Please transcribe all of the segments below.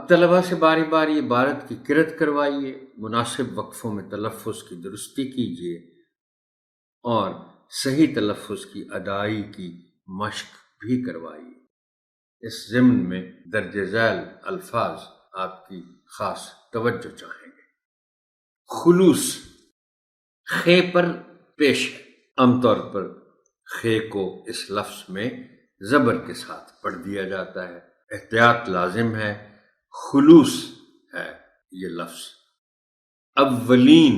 اب طلباء سے باری باری عبارت کی قرأت کروائیے، مناسب وقفوں میں تلفظ کی درستی کیجیے اور صحیح تلفظ کی ادائی کی مشق بھی کروائیے۔ اس ضمن میں درج ذیل الفاظ آپ کی خاص توجہ چاہیں گے۔ خلوص خے پر پیش ہے۔ عام طور پر خے کو اس لفظ میں زبر کے ساتھ پڑھ دیا جاتا ہے، احتیاط لازم ہے۔ خلوص ہے یہ لفظ۔ اولین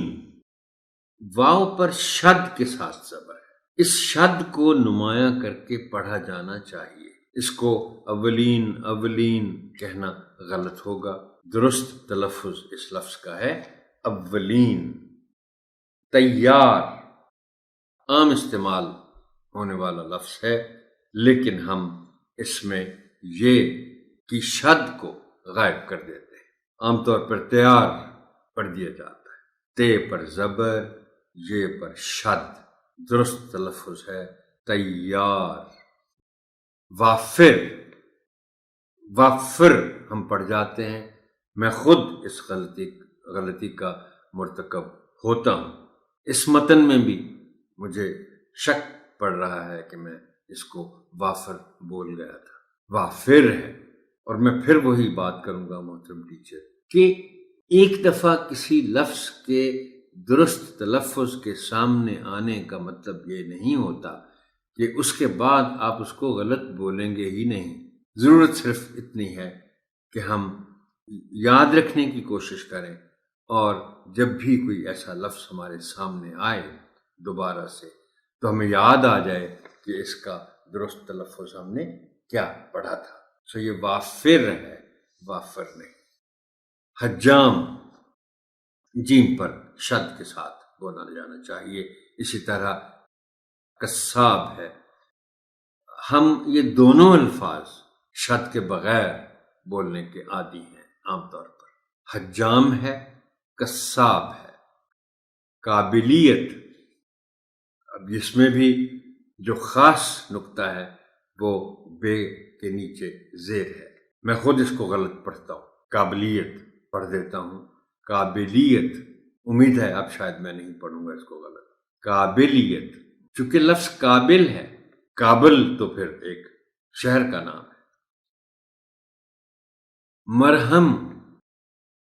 واو پر شد کے ساتھ زبر ہے، اس شد کو نمایاں کر کے پڑھا جانا چاہیے۔ اس کو اولین کہنا غلط ہوگا۔ درست تلفظ اس لفظ کا ہے اولین۔ تیار عام استعمال ہونے والا لفظ ہے، لیکن ہم اس میں یہ کی شد کو غائب کر دیتے ہیں۔ عام طور پر تیار پڑھ دیا جاتا ہے، تے پر زبر، یہ پر شد۔ درست تلفظ ہے تیار۔ وافر ہم پڑھ جاتے ہیں، میں خود اس غلطی کا مرتکب ہوتا ہوں۔ اس متن میں بھی مجھے شک پڑ رہا ہے کہ میں اس کو وافر بول گیا تھا، وافر ہے۔ اور میں پھر وہی بات کروں گا محترم ٹیچر کہ ایک دفعہ کسی لفظ کے درست تلفظ کے سامنے آنے کا مطلب یہ نہیں ہوتا کہ اس کے بعد آپ اس کو غلط بولیں گے ہی نہیں۔ ضرورت صرف اتنی ہے کہ ہم یاد رکھنے کی کوشش کریں، اور جب بھی کوئی ایسا لفظ ہمارے سامنے آئے دوبارہ سے تو ہمیں یاد آ جائے کہ اس کا درست تلفظ ہم نے کیا پڑھا تھا۔ سو یہ وافر ہے، وافر نہیں۔ حجام جیم پر شد کے ساتھ بولا جانا چاہیے۔ اسی طرح قصاب ہے۔ ہم یہ دونوں الفاظ شد کے بغیر بولنے کے عادی ہیں عام طور پر۔ حجام ہے، قصاب ہے۔ قابلیت، اب اس میں بھی جو خاص نقطہ ہے وہ بے کے نیچے زیر ہے۔ میں خود اس کو غلط پڑھتا ہوں، قابلیت پڑھ دیتا ہوں، قابلیت۔ امید ہے اب شاید میں نہیں پڑھوں گا اس کو غلط۔ قابلیت، چونکہ لفظ قابل ہے، کابل تو پھر ایک شہر کا نام ہے۔ مرہم،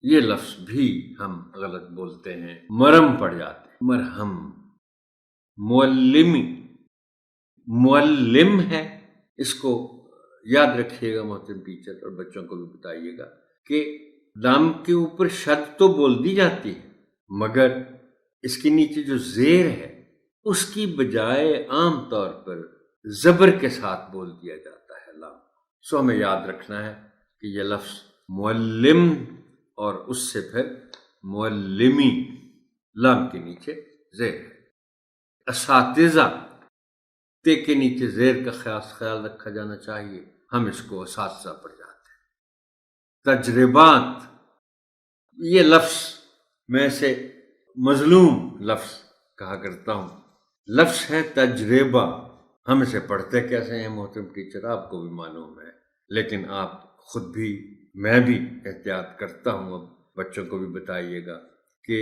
یہ لفظ بھی ہم غلط بولتے ہیں، مرم پڑھ جاتے ہیں، مرہم۔ معلم ہے، اس کو یاد رکھیے گا محترم ٹیچر، اور بچوں کو بھی بتائیے گا کہ لام کے اوپر شد تو بول دی جاتی ہے، مگر اس کے نیچے جو زیر ہے اس کی بجائے عام طور پر زبر کے ساتھ بول دیا جاتا ہے لام۔ سو ہمیں یاد رکھنا ہے کہ یہ لفظ معلم اور اس سے پھر معلمی، لام کے نیچے زیر ہے۔ اساتذہ، تے کے نیچے زیر کا خیال رکھا جانا چاہیے، ہم اس کو اساتذہ پڑھ جاتے ہیں۔ تجربات، یہ لفظ میں سے مظلوم لفظ کہا کرتا ہوں، لفظ ہے تجربہ۔ ہم اسے پڑھتے کیسے ہیں محترم ٹیچر آپ کو بھی معلوم ہے، لیکن آپ خود بھی، میں بھی احتیاط کرتا ہوں، اب بچوں کو بھی بتائیے گا کہ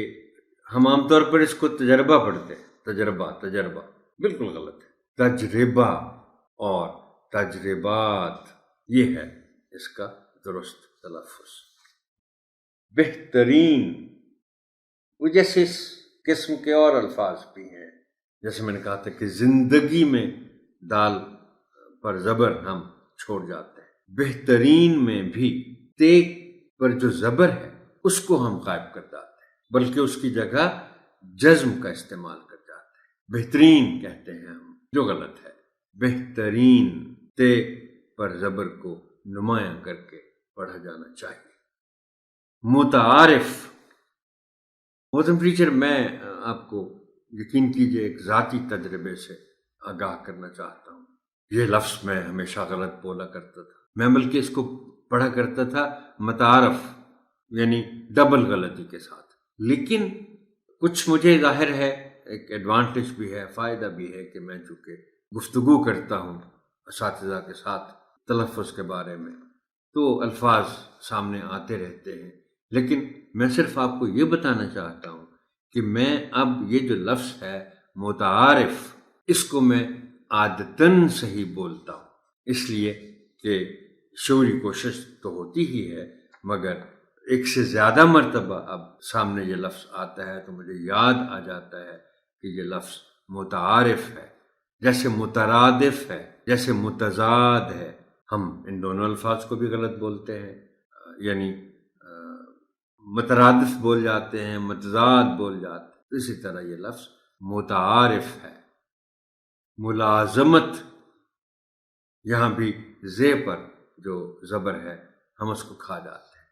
ہم عام طور پر اس کو تجربہ پڑھتے ہیں۔ تجربہ بالکل غلط ہے۔ تجربہ اور تجربات، یہ ہے اس کا درست تلفظ۔ بہترین، وہ جیسے اس قسم کے اور الفاظ بھی ہیں، جیسے میں نے کہا تھا کہ زندگی میں دال پر زبر ہم چھوڑ جاتے ہیں۔ بہترین میں بھی تے پر جو زبر ہے اس کو ہم غائب کر جاتے ہیں، بلکہ اس کی جگہ جزم کا استعمال کر جاتے ہیں۔ بہترین کہتے ہیں ہم، جو غلط ہے۔ بہترین، تے پر زبر کو نمایاں کر کے پڑھا جانا چاہیے۔ متعارف، محترم ٹیچر میں آپ کو یقین کیجئے ایک ذاتی تجربے سے آگاہ کرنا چاہتا ہوں۔ یہ لفظ میں ہمیشہ غلط بولا کرتا تھا، میں بلکہ اس کو پڑھا کرتا تھا متعارف، یعنی ڈبل غلطی کے ساتھ۔ لیکن کچھ مجھے ظاہر ہے ایک ایڈوانٹیج بھی ہے، فائدہ بھی ہے کہ میں چونکہ گفتگو کرتا ہوں اساتذہ کے ساتھ تلفظ کے بارے میں، تو الفاظ سامنے آتے رہتے ہیں، لیکن میں صرف آپ کو یہ بتانا چاہتا ہوں کہ میں اب یہ جو لفظ ہے متعارف، اس کو میں عادتاً صحیح بولتا ہوں، اس لیے کہ شعوری کوشش تو ہوتی ہی ہے، مگر ایک سے زیادہ مرتبہ اب سامنے یہ لفظ آتا ہے تو مجھے یاد آ جاتا ہے کہ یہ لفظ متعارف ہے، جیسے مترادف ہے، جیسے متضاد ہے۔ ہم ان دونوں الفاظ کو بھی غلط بولتے ہیں، یعنی مترادف بول جاتے ہیں، متضاد بول جاتے ہیں، تو اسی طرح یہ لفظ متعارف ہے۔ ملازمت، یہاں بھی زے پر جو زبر ہے ہم اس کو کھا جاتے ہیں۔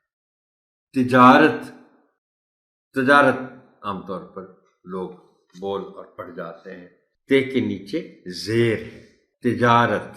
تجارت عام طور پر لوگ بول اور پڑھ جاتے ہیں، تے کے نیچے زیر ہے، تجارت۔